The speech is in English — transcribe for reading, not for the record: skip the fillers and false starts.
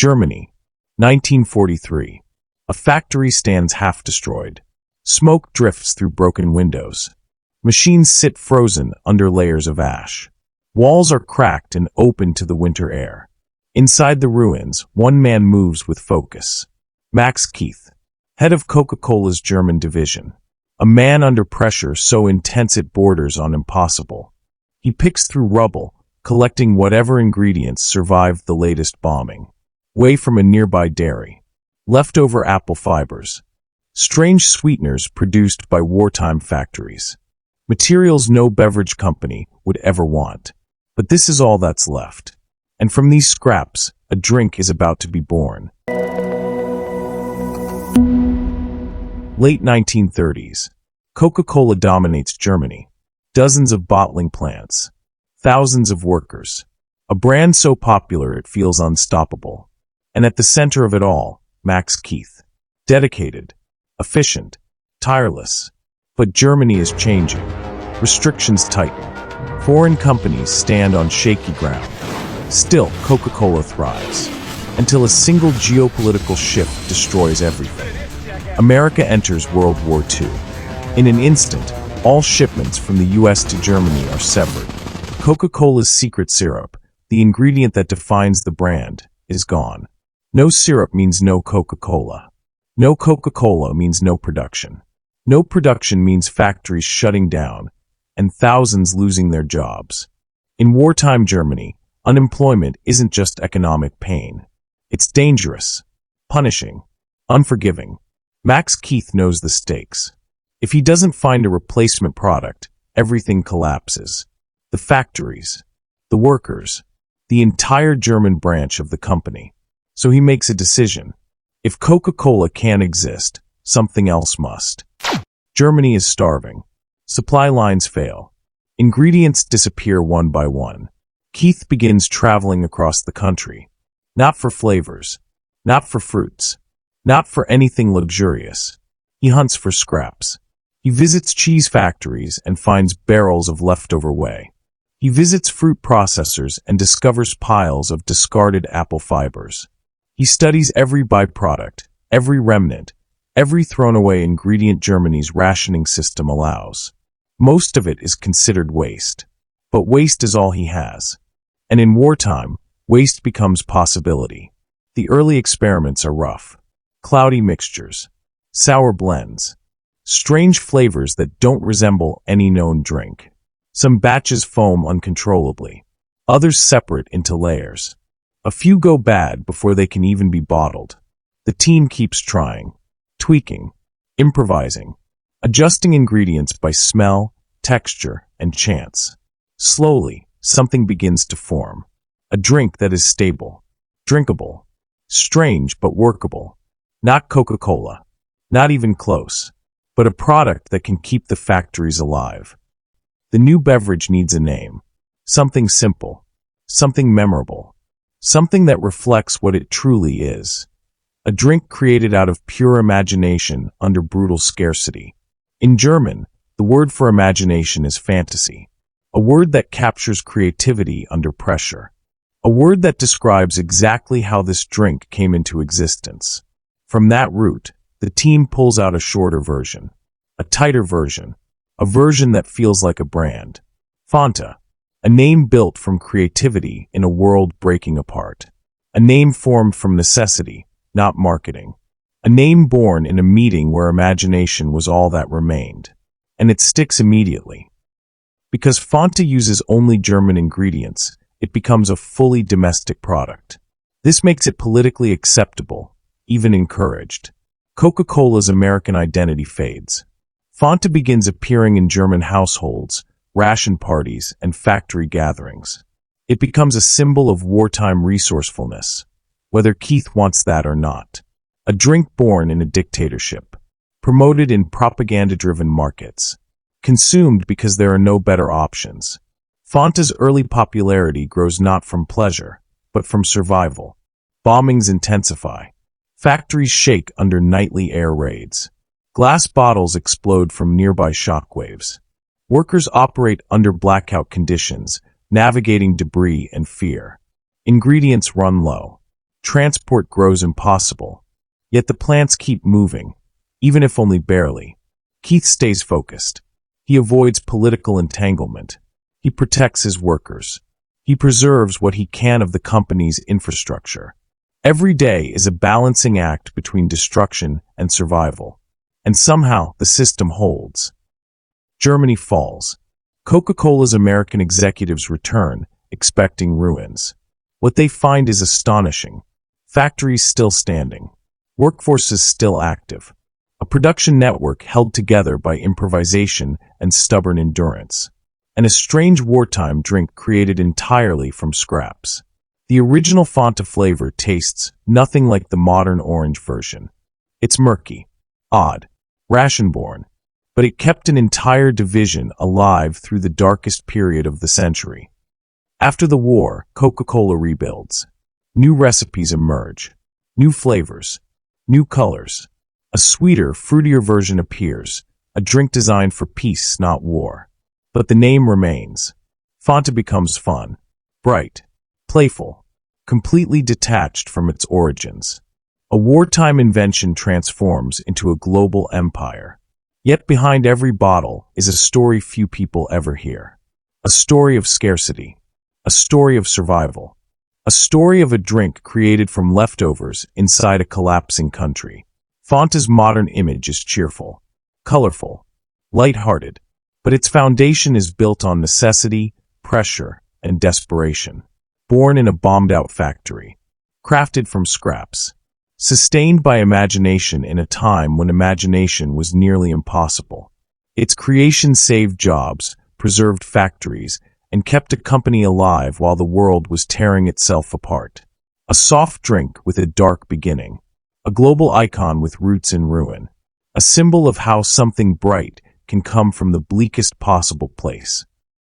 Germany, 1943. A factory stands half destroyed. Smoke drifts through broken windows. Machines sit frozen under layers of ash. Walls are cracked and open to the winter air. Inside the ruins, one man moves with focus. Max Keith, head of Coca-Cola's German division. A man under pressure so intense it borders on impossible. He picks through rubble, collecting whatever ingredients survived the latest bombing. Whey from a nearby dairy. Leftover apple fibers. Strange sweeteners produced by wartime factories. Materials no beverage company would ever want. But this is all that's left. And from these scraps, a drink is about to be born. Late 1930s. Coca-Cola dominates Germany. Dozens of bottling plants. Thousands of workers. A brand so popular it feels unstoppable. And at the center of it all, Max Keith. Dedicated. Efficient. Tireless. But Germany is changing. Restrictions tighten. Foreign companies stand on shaky ground. Still, Coca-Cola thrives. Until a single geopolitical shift destroys everything. America enters World War II. In an instant, all shipments from the US to Germany are severed. Coca-Cola's secret syrup, the ingredient that defines the brand, is gone. No syrup means no Coca-Cola. No Coca-Cola means no production. No production means factories shutting down and thousands losing their jobs. In wartime Germany, unemployment isn't just economic pain. It's dangerous, punishing, unforgiving. Max Keith knows the stakes. If he doesn't find a replacement product, everything collapses. The factories, the workers, the entire German branch of the company. So he makes a decision. If Coca-Cola can't exist, something else must. Germany is starving. Supply lines fail. Ingredients disappear one by one. Keith begins traveling across the country. Not for flavors. Not for fruits. Not for anything luxurious. He hunts for scraps. He visits cheese factories and finds barrels of leftover whey. He visits fruit processors and discovers piles of discarded apple fibers. He studies every byproduct, every remnant, every thrown-away ingredient Germany's rationing system allows. Most of it is considered waste. But waste is all he has. And in wartime, waste becomes possibility. The early experiments are rough. Cloudy mixtures. Sour blends. Strange flavors that don't resemble any known drink. Some batches foam uncontrollably. Others separate into layers. A few go bad before they can even be bottled. The team keeps trying. Tweaking. Improvising. Adjusting ingredients by smell, texture, and chance. Slowly, something begins to form. A drink that is stable. Drinkable. Strange but workable. Not Coca-Cola. Not even close. But a product that can keep the factories alive. The new beverage needs a name. Something simple. Something memorable. Something that reflects what it truly is. A drink created out of pure imagination under brutal scarcity. In German, the word for imagination is fantasy. A word that captures creativity under pressure. A word that describes exactly how this drink came into existence. From that root, the team pulls out a shorter version. A tighter version. A version that feels like a brand. Fanta. A name built from creativity in a world breaking apart. A name formed from necessity, not marketing. A name born in a meeting where imagination was all that remained. And it sticks immediately. Because Fanta uses only German ingredients, it becomes a fully domestic product. This makes it politically acceptable, even encouraged. Coca-Cola's American identity fades. Fanta begins appearing in German households, ration parties, and factory gatherings. It becomes a symbol of wartime resourcefulness, whether Keith wants that or not. A drink born in a dictatorship, promoted in propaganda-driven markets, consumed because there are no better options. Fanta's early popularity grows not from pleasure, but from survival. Bombings intensify. Factories shake under nightly air raids. Glass bottles explode from nearby shockwaves. Workers operate under blackout conditions, navigating debris and fear. Ingredients run low. Transport grows impossible. Yet the plants keep moving, even if only barely. Keith stays focused. He avoids political entanglement. He protects his workers. He preserves what he can of the company's infrastructure. Every day is a balancing act between destruction and survival. And somehow the system holds. Germany falls. Coca-Cola's American executives return, expecting ruins. What they find is astonishing. Factories still standing. Workforces still active. A production network held together by improvisation and stubborn endurance. And a strange wartime drink created entirely from scraps. The original Fanta flavor tastes nothing like the modern orange version. It's murky, odd, ration-born, but it kept an entire division alive through the darkest period of the century. After the war, Coca-Cola rebuilds. New recipes emerge. New flavors. New colors. A sweeter, fruitier version appears, a drink designed for peace, not war. But the name remains. Fanta becomes fun, bright, playful, completely detached from its origins. A wartime invention transforms into a global empire. Yet behind every bottle is a story few people ever hear. A story of scarcity. A story of survival. A story of a drink created from leftovers inside a collapsing country. Fanta's modern image is cheerful, colorful, light-hearted, but its foundation is built on necessity, pressure, and desperation. Born in a bombed-out factory, crafted from scraps, sustained by imagination in a time when imagination was nearly impossible. Its creation saved jobs, preserved factories, and kept a company alive while the world was tearing itself apart. A soft drink with a dark beginning. A global icon with roots in ruin. A symbol of how something bright can come from the bleakest possible place.